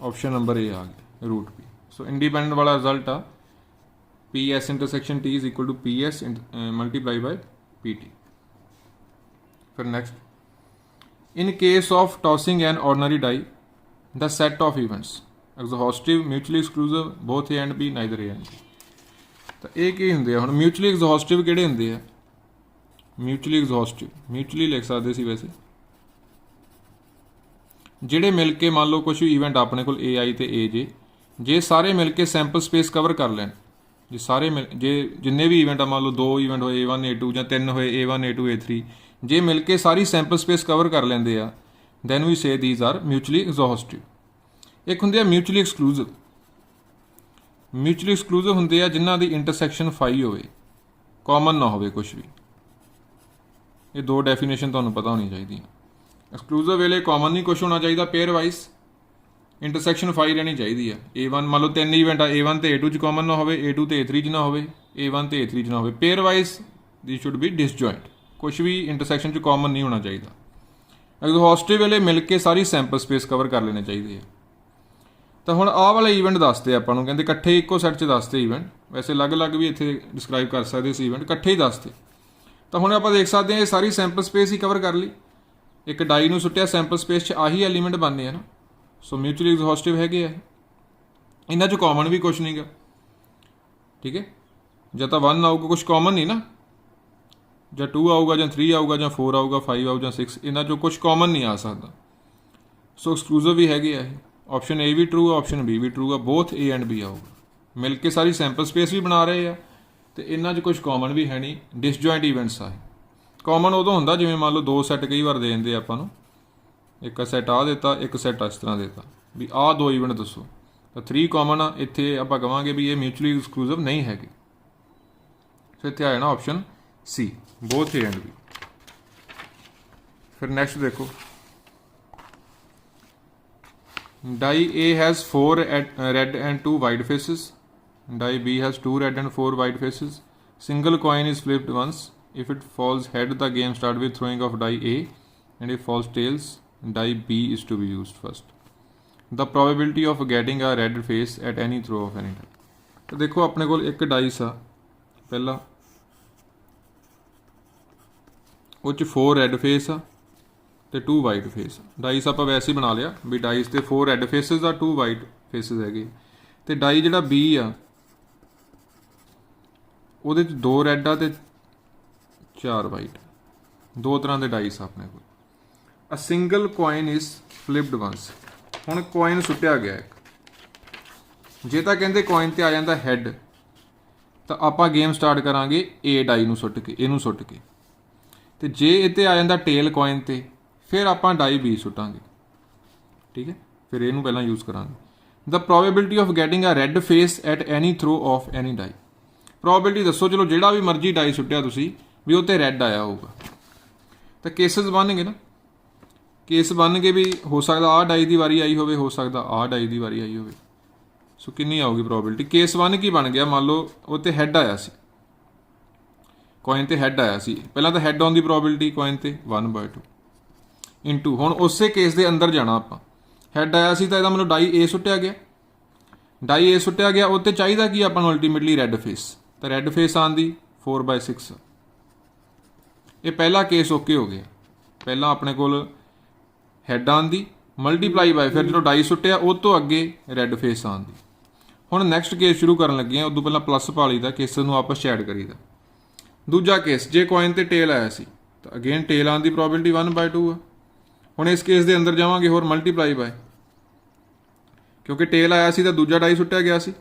ऑप्शन नंबर ए आ गया रूट P। सो इंडिपेंडेंट वाला रिजल्ट आ PS intersection T is equal to PS multiply by PT। फिर next, in case of tossing an ordinary die the set of events exhaustive mutually exclusive both A and B neither A and B। तो ये की होंगे हुण mutually exhaustive किहड़े होंगे आ, mutually exhaustive mutually लिख सकते सी वैसे ਜਿਹੜੇ ਮਿਲ ਕੇ ਮੰਨ ਲਓ ਕੁਝ ਈਵੈਂਟ ਆਪਣੇ ਕੋਲ AI ਤੇ AJ, ਜੇ ਸਾਰੇ ਮਿਲ ਕੇ ਸੈਂਪਲ ਸਪੇਸ ਕਵਰ ਕਰ ਲੈਣ, ਜੇ ਸਾਰੇ ਜੇ ਜਿੰਨੇ ਵੀ ਈਵੈਂਟ ਆ ਮੰਨ ਲਓ 2 ਈਵੈਂਟ ਹੋਏ A1 A2 ਜਾਂ 3 ਹੋਏ A1 A2 A3, ਜੇ ਮਿਲ ਕੇ ਸਾਰੀ ਸੈਂਪਲ ਸਪੇਸ ਕਵਰ ਕਰ ਲੈਂਦੇ ਆ, then we say these are mutually exhaustive. ਇੱਕ ਹੁੰਦੇ ਆ ਮਿਊਚੁਅਲੀ ਐਕਸਕਲੂਸਿਵ। ਮਿਊਚੁਅਲੀ ਐਕਸਕਲੂਸਿਵ ਹੁੰਦੇ ਆ ਜਿਨ੍ਹਾਂ ਦੀ ਇੰਟਰਸੈਕਸ਼ਨ ਫਾਈ ਹੋਵੇ, ਕਾਮਨ ਨਾ ਹੋਵੇ ਕੁਝ ਵੀ। ਇਹ ਦੋ ਡੈਫੀਨੇਸ਼ਨ ਤੁਹਾਨੂੰ ਪਤਾ ਹੋਣੀ ਚਾਹੀਦੀ। ਐਕਸਕਲੂਸਿਵ ਵੇਲੇ ਕਾਮਨ ਨਹੀਂ ਕੁਛ ਹੋਣਾ ਚਾਹੀਦਾ, ਪੇਅਰ ਵਾਈਜ਼ ਇੰਟਰਸੈਕਸ਼ਨ ਫਾਈ ਰਹਿਣੀ ਚਾਹੀਦੀ ਆ। A1 ਮੰਨ ਲਓ 3 ਈਵੈਂਟ ਆ, A1 ਤੇ A2 ਚ ਕਾਮਨ ਨਾ ਹੋਵੇ, A2 ਤੇ A3 ਚ ਨਾ ਹੋਵੇ, A1 ਤੇ A3 ਚ ਨਾ ਹੋਵੇ। Pair wise the should be ਡਿਸਜੁਆਇੰਟ, ਕੁਛ ਵੀ ਇੰਟਰਸੈਕਸ਼ਨ ਚ ਕਾਮਨ ਨਹੀਂ ਹੋਣਾ ਚਾਹੀਦਾ। ਐਗਜ਼ੌਸਟਿਵ ਵੇਲੇ ਮਿਲ ਕੇ ਸਾਰੀ ਸੈਂਪਲ ਸਪੇਸ ਕਵਰ ਕਰ ਲੈਣੇ ਚਾਹੀਦੇ ਆ। ਤਾਂ ਹੁਣ ਆਹ ਵਾਲੇ ਈਵੈਂਟ ਦੱਸਦੇ ਆਪਾਂ ਨੂੰ, ਕਹਿੰਦੇ ਇਕੱਠੇ ਇੱਕੋ ਸੈੱਟ 'ਚ ਦੱਸਦੇ ਈਵੈਂਟ, ਵੈਸੇ ਅਲੱਗ-ਅਲੱਗ ਵੀ ਇੱਥੇ ਡਿਸਕ੍ਰਾਈਬ ਕਰ ਸਕਦੇ ਸੀ ਈਵੈਂਟ, ਇਕੱਠੇ ਹੀ ਦੱਸਦੇ। ਤਾਂ ਹੁਣ ਆਪਾਂ ਦੇਖ ਸਕਦੇ ਹਾਂ ਇਹ ਸਾਰੀ ਸੈਂਪਲ ਸਪੇਸ ਹੀ ਕਵਰ ਕਰ ਲਈ। ਇੱਕ ਡਾਈ ਨੂੰ ਸੁੱਟਿਆ ਸੈਂਪਲ ਸਪੇਸ 'ਚ, ਆਹੀ ਐਲੀਮੈਂਟ ਬਣਨੇ ਆ ਨਾ, ਸੋ ਮਿਊਚੁਅਲੀ ਐਗਜ਼ੌਸਟਿਵ ਹੈਗੇ ਆ। ਇਹਨਾਂ 'ਚ ਕਾਮਨ ਵੀ ਕੁਛ ਨਹੀਂ ਗਾ, ਠੀਕ ਹੈ। ਜਾਂ ਤਾਂ 1 ਆਊਗਾ, ਕੁਛ ਕਾਮਨ ਨਹੀਂ ਨਾ, ਜਾਂ 2 ਆਊਗਾ, ਜਾਂ 3 ਆਊਗਾ, ਜਾਂ 4 ਆਊਗਾ, 5 ਆਊ, ਜਾਂ 6, ਇਹਨਾਂ 'ਚੋਂ ਕੁਛ ਕਾਮਨ ਨਹੀਂ ਆ ਸਕਦਾ। ਸੋ ਐਕਸਕਲੂਸਿਵ ਵੀ ਹੈਗੇ ਆ ਇਹ। ਆਪਸ਼ਨ A ਵੀ ਟਰੂ ਆ, ਆਪਸ਼ਨ B ਵੀ ਟਰੂ ਆ, ਬੋਥ A ਐਂਡ B ਆਊਗਾ। ਮਿਲ ਕੇ ਸਾਰੀ ਸੈਂਪਲ ਸਪੇਸ ਵੀ ਬਣਾ ਰਹੇ ਆ, ਤੇ ਇਹਨਾਂ 'ਚ ਕੁਝ ਕਾਮਨ ਵੀ ਹੈ ਨਹੀਂ, ਡਿਸਜੁਆਇੰਟ ਈਵੈਂਟਸ ਆ। ਕਾਮਨ ਉਦੋਂ ਹੁੰਦਾ ਜਿਵੇਂ ਮੰਨ ਲਓ 2 ਸੈੱਟ ਕਈ ਵਾਰ ਦੇ ਦਿੰਦੇ ਆਪਾਂ ਨੂੰ, ਇੱਕ ਸੈੱਟ ਆ ਦਿੱਤਾ, ਇੱਕ ਸੈੱਟ ਇਸ ਤਰ੍ਹਾਂ ਦਿੱਤਾ ਵੀ ਆਹ 2 ਈਵੈਂਟ ਦੱਸੋ, ਤਾਂ 3 ਕਾਮਨ ਆ। ਇੱਥੇ ਆਪਾਂ ਕਹਾਂਗੇ ਵੀ ਇਹ ਮਿਊਚੁਅਲੀ ਐਕਸਕਲੂਸਿਵ ਨਹੀਂ ਹੈਗੇ, ਸੋ ਇੱਥੇ ਆ ਜਾਣਾ option C, both A and B। ਫਿਰ ਨੈਕਸਟ ਦੇਖੋ, die A has 4 red and 2 white faces. Die B has 2 red and 4 white faces. Single coin is flipped once. If it falls head, the game starts with throwing of die A, and if falls tails, die B is to be used first. The probability of getting a red face at any throw of any die. तो देखो अपने कोल एक dice आ पहला, वो 4 red face आ ਤੇ 2 white face. DISE ਆਪਾਂ ਵੈਸੇ ਹੀ ਬਣਾ ਲਿਆ ਵੀ ਡਾਈਸ ਤੇ 4 ਰੈੱਡ ਫੇਸਿਸ ਆ, 2 ਵਾਈਟ ਫੇਸਿਸ ਹੈਗੇ। ਤੇ ਡਾਈ ਜਿਹੜਾ B ਆ ਉਹਦੇ 'ਚ 2 ਰੈੱਡ ਆ ਤੇ 4 ਵਾਈਟ, 2 ਤਰ੍ਹਾਂ ਦੇ ਡਾਈਸ ਆ ਆਪਣੇ ਕੋਲ। A single coin is flipped once. ਹੁਣ ਕੋਇਨ ਸੁੱਟਿਆ ਗਿਆ ਇੱਕ, ਜੇ ਤਾਂ ਕਹਿੰਦੇ ਕੋਇਨ ਤੇ ਆ ਜਾਂਦਾ ਹੈਡ, ਤਾਂ ਆਪਾਂ ਗੇਮ ਸਟਾਰਟ ਕਰਾਂਗੇ A ਡਾਈ ਨੂੰ ਸੁੱਟ ਕੇ, ਇਹਨੂੰ ਸੁੱਟ ਕੇ। ਤੇ ਜੇ ਇਹ ਤੇ ਆ ਜਾਂਦਾ ਟੇਲ ਕੋਇਨ ਤੇ, ਫਿਰ ਆਪਾਂ ਡਾਈ B ਸੁੱਟਾਂਗੇ, ਠੀਕ ਹੈ। ਫਿਰ ਇਹਨੂੰ ਪਹਿਲਾਂ ਯੂਜ਼ ਕਰਾਂਗੇ। The probability of getting a red face at any throw of any die. Probability ਦੱਸੋ, ਚਲੋ ਜਿਹੜਾ ਵੀ ਮਰਜ਼ੀ ਡਾਈ ਸੁੱਟਿਆ ਤੁਸੀਂ ਵੀ ਉਹ 'ਤੇ ਰੈੱਡ ਆਇਆ ਹੋਊਗਾ। ਤਾਂ ਕੇਸਿਸ ਬਣਨਗੇ ਨਾ, ਕੇਸ ਬਣ ਕੇ ਵੀ ਹੋ ਸਕਦਾ ਆਹ ਡਾਈ ਦੀ ਵਾਰੀ ਆਈ ਹੋਵੇ, ਹੋ ਸਕਦਾ ਆਹ ਡਾਈ ਦੀ ਵਾਰੀ ਆਈ ਹੋਵੇ। ਸੋ ਕਿੰਨੀ ਆਊਗੀ ਪ੍ਰੋਬੇਬਿਲਿਟੀ? ਕੇਸ 1 ਕੀ ਬਣ ਗਿਆ, ਮੰਨ ਲਓ ਉਹ 'ਤੇ ਹੈੱਡ ਆਇਆ ਸੀ, ਕੋਇਨ 'ਤੇ ਹੈੱਡ ਆਇਆ ਸੀ। ਪਹਿਲਾਂ ਤਾਂ ਹੈੱਡ ਆਉਣ ਦੀ ਪ੍ਰੋਬੇਬਿਲਿਟੀ ਕੋਇਨ 'ਤੇ 1/2 ਇੰਟੂ, ਹੁਣ ਉਸੇ ਕੇਸ ਦੇ ਅੰਦਰ ਜਾਣਾ ਆਪਾਂ। ਹੈੱਡ ਆਇਆ ਸੀ ਤਾਂ ਇਹਦਾ ਮਤਲਬ ਡਾਈ A ਸੁੱਟਿਆ ਗਿਆ, ਡਾਈ A ਸੁੱਟਿਆ ਗਿਆ, ਉਹ 'ਤੇ ਚਾਹੀਦਾ ਕੀ ਆਪਾਂ ਨੂੰ ਅਲਟੀਮੇਟਲੀ ਰੈੱਡ ਫੇਸ। ਤਾਂ ਰੈੱਡ ਫੇਸ ਆਉਣ ਦੀ 4/6। ਇਹ ਪਹਿਲਾ ਕੇਸ ਓਕੇ ਹੋ ਗਿਆ। ਪਹਿਲਾਂ ਆਪਣੇ ਕੋਲ ਹੈੱਡ ਆਉਣ ਦੀ ਮਲਟੀਪਲਾਈ ਬਾਈ, ਫਿਰ ਜਦੋਂ ਡਾਈ ਸੁੱਟਿਆ ਉਹ ਤੋਂ ਅੱਗੇ ਰੈੱਡ ਫੇਸ ਆਉਣ ਦੀ। ਹੁਣ ਨੈਕਸਟ ਕੇਸ ਸ਼ੁਰੂ ਕਰਨ ਲੱਗੇ ਹਾਂ, ਉਦੋਂ ਪਹਿਲਾਂ ਪਲੱਸ ਪਾ ਲਈਦਾ, ਕੇਸ ਨੂੰ ਆਪਸ 'ਚ ਐਡ ਕਰੀਦਾ। ਦੂਜਾ ਕੇਸ, ਜੇ ਕੋਇਨ 'ਤੇ ਟੇਲ ਆਇਆ ਸੀ, तो अगेन टेल आने की प्रोबेबिलिटी 1/2 है। हुण इस केस के अंदर जावांगे होर मल्टीप्लाई बाय, क्योंकि टेल आया सी तो दूजा डाई सुट्टिया गया सी,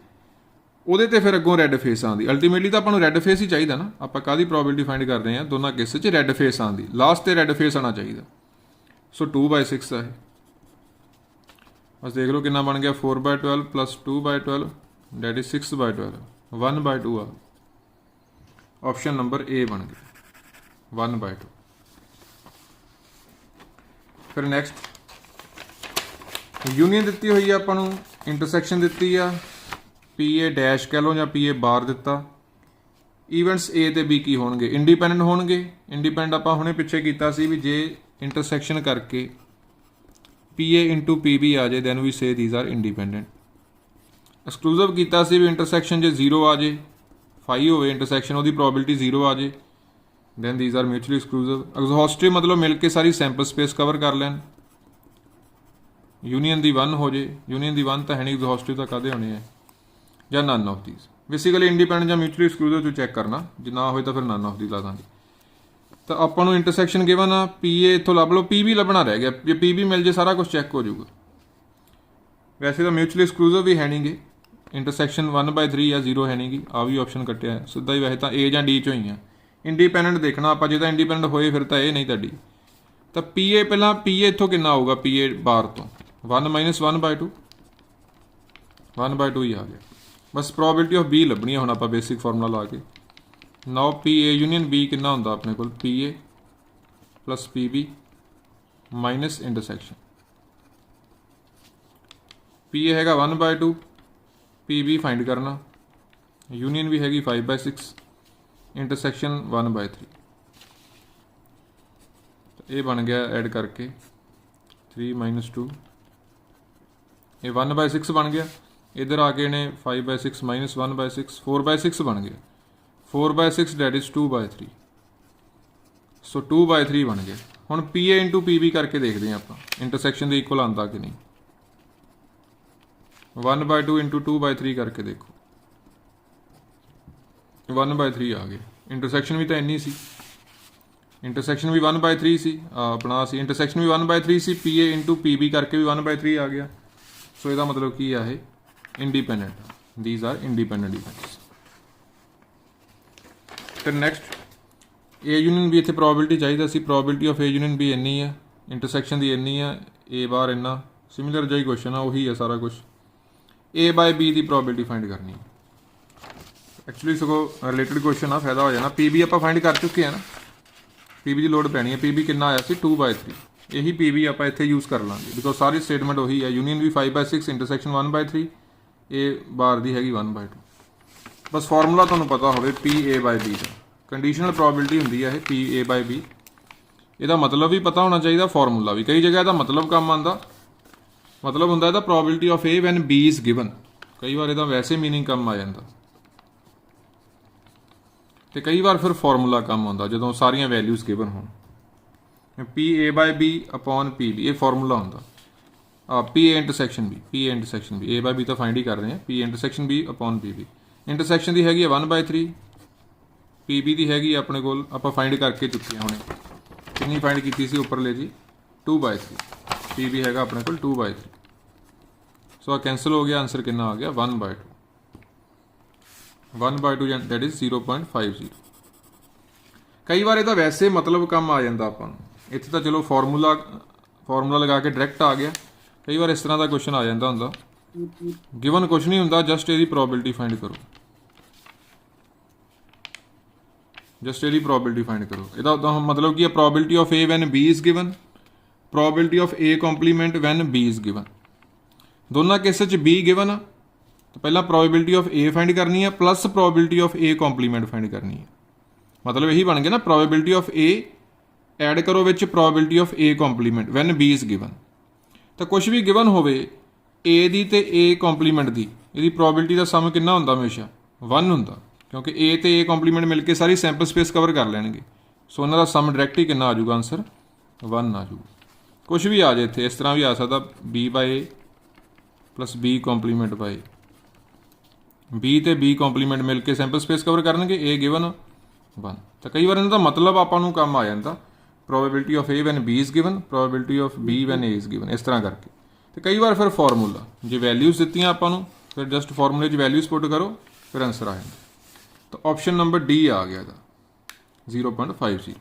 ਉਹਦੇ ਤੇ ਫਿਰ ਅੱਗੋਂ ਰੈੱਡ ਫੇਸ ਆਉਂਦੀ। ਅਲਟੀਮੇਟਲੀ ਤਾਂ ਆਪਾਂ ਨੂੰ ਰੈੱਡ ਫੇਸ ਹੀ ਚਾਹੀਦਾ ਨਾ, ਆਪਾਂ ਕਾਹਦੀ ਪ੍ਰੋਬੇਬਿਲਿਟੀ ਫਾਈਂਡ ਕਰ ਰਹੇ ਹਾਂ, ਦੋਨਾਂ ਕੇਸ 'ਚ ਰੈੱਡ ਫੇਸ ਆਉਂਦੀ, ਲਾਸਟ ਤੇ ਰੈੱਡ ਫੇਸ ਆਉਣਾ ਚਾਹੀਦਾ। ਸੋ 2/6 ਹੈ। ਬਸ ਦੇਖ ਲਓ ਕਿੰਨਾ ਬਣ ਗਿਆ, 4/12 + 2/12 ਡੈਟ ਇਜ਼ 6/12, 1/2 ਆ। ਆਪਸ਼ਨ ਨੰਬਰ ਏ ਬਣ ਗਿਆ 1/2। ਫਿਰ ਨੈਕਸਟ यूनियन दी हुई है अपन इंटरसैक्शन दी आ, पी ए डैश कह लो या पी ए बार दिता। ईवेंट्स ए ते बी की होणगे, इंडिपेंडेंट होणगे। इंडिपेंडेंट आपां हुणे पिछे कीता सी भी जे इंटरसैक्शन करके P A into P B आ जाए then we say these are independent. Exclusive कीता सी भी इंटरसैक्शन जे 0 आ जाए, फाई होवे इंटरसैक्शन उहदी प्रोबेबिलिटी 0 आ जाए then these are mutually exclusive. Exhaustive मतलब मिल के सारी सैंपल स्पेस कवर कर लैन। यूनीयन दी 1 हो जाए, यूनीयन दी 1 तो है नहीं, एग्जॉस्टिव तो कदे होने हैं या none of these. Basically independent या म्यूचुअली एक्सक्लूसिव तो चैक करना, जे ना हो तो फिर नन ऑफ दी ला देंगे। तो ਆਪਾਂ ਨੂੰ इंटरसैक्शन गिवन आ, पी ए इतों लभ लो, पी भी लभना रह गया, जे पी भी मिल जाए सारा कुछ चैक हो जाऊगा। वैसे तो म्यूचुअली एक्सक्लूसिव भी है नहीं गे, इंटरसैक्शन 1/3 या 0 है नहीं गी, आ भी ऑप्शन कटिया है सीधा ही। वैसे तो ए या डी चो ही है, इंडिपेंडेंट देखना आप, जो इंडिपेंडेंट होए फिर तो ये नहीं तो डी। तो पी ए पहला, पी ए इतों कितना आऊगा, पी ए बार तो 1 - 1/2, 1/2 ही आ गया। बस प्रोबेबिलिटी ऑफ बी लभनी है हुण आपां बेसिक फार्मूला ला के। Now P A union B कितना हुंदा अपने कोल, P A plus P B minus intersection. P A हैगा 1/2, पी बी फाइंड करना, यूनीयन भी हैगी 5/6, इंटरसैक्शन 1/3। ये बन गया ऐड करके 3 - 2, ये 1/6 बन गया। इधर आके ने 5/6 - 1/6 4/6 बन गया, 4/6 डैट इज 2/3। सो 2/3 बन गया। हुण P A into P B करके देखते हैं आप इंटरसैक्शन के इक्वल आंदा कि नहीं। 1/2 इंटू 2/3 करके देखो, 1/3 आ गया। इंटरसैक्शन भी तो इन्नी सी, इंटरसैक्शन भी 1/3 सी, अपना सी इंटरसैक्शन भी 1/3 सी, P A into P B करके भी 1/3 आ गया। सो इसका मतलब की है independent, these are independent events. फिर नैक्सट ए यूनीयन बी, इतने प्रोबेबिलिटी चाहिए सी, probability of A union B इन्नी है, इंटरसैक्शन की इन्नी है, ए बार इन्ना। सिमिलर जिहा क्वेश्चन है, उही है सारा कुछ। ए बाय बी की प्रोबेबिलिटी फाइंड करनी है। एक्चुअली सगों रिलेटेड क्वेश्चन आ, फायदा हो जाना। पी बी आप फाइंड कर चुके हैं ना, पी बी की लोड़ पैनी है। पी बी कितना आया सी 2/3, यही पी बी आप इत्थे यूज़ कर लाँगे बिकॉज सारी स्टेटमेंट वही है। यूनीयन भी 5/6, इंटरसैक्शन 1/3, ए बार दी हैगी 1/2। बस फार्मूला तुहानूं पता होवे पी ए बाय बी का, कंडीशनल प्रोबेबिलिटी हुंदी है पी ए बाय बी। ਇਹਦਾ मतलब भी पता होना चाहिए, फार्मूला भी। कई जगह ਇਹਦਾ मतलब काम आंदा, मतलब हुंदा ਇਹਦਾ probability of A when B is given. कई बार ਇਹਦਾ वैसे मीनिंग काम आ जाता, तो कई बार फिर फार्मूला काम आंदा ਜਦੋਂ ਸਾਰੀਆਂ वैल्यूज़ गिवन होण। P A by B upon P B, ये फार्मूला होंदा। P A intersection B, P A intersection B, A by B तो फाइंड ही कर रहे हैं। P A intersection B upon P B, intersection की हैगी 1/3, पी बी की हैगी अपने कोल आप फाइंड करके चुके हैं हुणे। कितनी फाइंड की सी उपरले जी 2/3, पी बी हैगा अपने कोल 2/3। सो कैंसल हो गया, आंसर कितना आ गया 1/2, 1/2 दैट इज 0.50। कई बार ਇਹਦਾ वैसे मतलब ਕੰਮ आ जाता ਆਪਾਂ ਨੂੰ। ਇੱਥੇ ਤਾਂ ਚਲੋ ਫਾਰਮੂਲਾ ਲਗਾ ਕੇ ਡਾਇਰੈਕਟ ਆ ਗਿਆ। ਕਈ ਵਾਰ ਇਸ ਤਰ੍ਹਾਂ ਦਾ ਕੁਐਸਚਨ ਆ ਜਾਂਦਾ ਹੁੰਦਾ, ਗਿਵਨ ਕੁਛ ਨਹੀਂ ਹੁੰਦਾ, ਜਸਟ ਇਹਦੀ ਪ੍ਰੋਬੇਬਿਲਿਟੀ ਫਾਈਂਡ ਕਰੋ, ਜਸਟ ਇਹਦੀ ਪ੍ਰੋਬੇਬਿਲਿਟੀ ਫਾਈਂਡ ਕਰੋ। ਇਹਦਾ मतलब ਕੀ ਹੈ, probability of A when B is given, probability of A complement when B is given. ਦੋਨਾਂ ਕੇਸਾਂ 'ਚ B ਗਿਵਨ ਆ, ਤਾਂ ਪਹਿਲਾਂ ਪ੍ਰੋਬੇਬਿਲਿਟੀ ਆਫ A ਫਾਈਂਡ ਕਰਨੀ ਹੈ plus probability of A compliment find करनी है। मतलब यही बन गया ना, प्रोबेबिलिटी ऑफ ए ऐड करो which probability of A complement when B is given. तो कुछ भी गिवन होवे ए दी ते ए कॉम्पलीमेंट दी, इसकी प्रोबेबिलिटी का सम कितना हुंदा, हमेशा 1 हुंदा, क्योंकि ए ते ए कॉम्पलीमेंट मिलकर सारी सैंपल स्पेस कवर कर लैणगे। सो उन्हां दा सम डायरैक्ट ही कितना आ जाऊगा, आंसर 1 आ जाऊगा। कुछ भी आ जाए इत्थे, इस तरह भी आ सकता बी बाय ए प्लस बी कॉम्पलीमेंट बाय बी ते बी कॉम्पलीमेंट मिलकर सैंपल स्पेस कवर करनगे, ए गिवन 1। तो कई बार इनका मतलब आपां नूं काम आ जाता, probability of A when B is given, probability of B when A is given, ਇਸ ਤਰ੍ਹਾਂ ਕਰਕੇ। ਤੇ ਕਈ ਵਾਰ ਫਿਰ ਫਾਰਮੂਲਾ, ਜੇ ਵੈਲਿਊਜ਼ ਦਿੱਤੀਆਂ ਆਪਾਂ ਨੂੰ ਫਿਰ ਜਸਟ ਫਾਰਮੂਲੇ 'ਚ ਵੈਲਿਊਜ਼ ਪੁੱਟ ਕਰੋ, ਫਿਰ ਆਂਸਰ ਆ ਜਾਂਦਾ। ਤਾਂ ਆਪਸ਼ਨ ਨੰਬਰ D ਆ ਗਿਆ ਇਹਦਾ 0.50।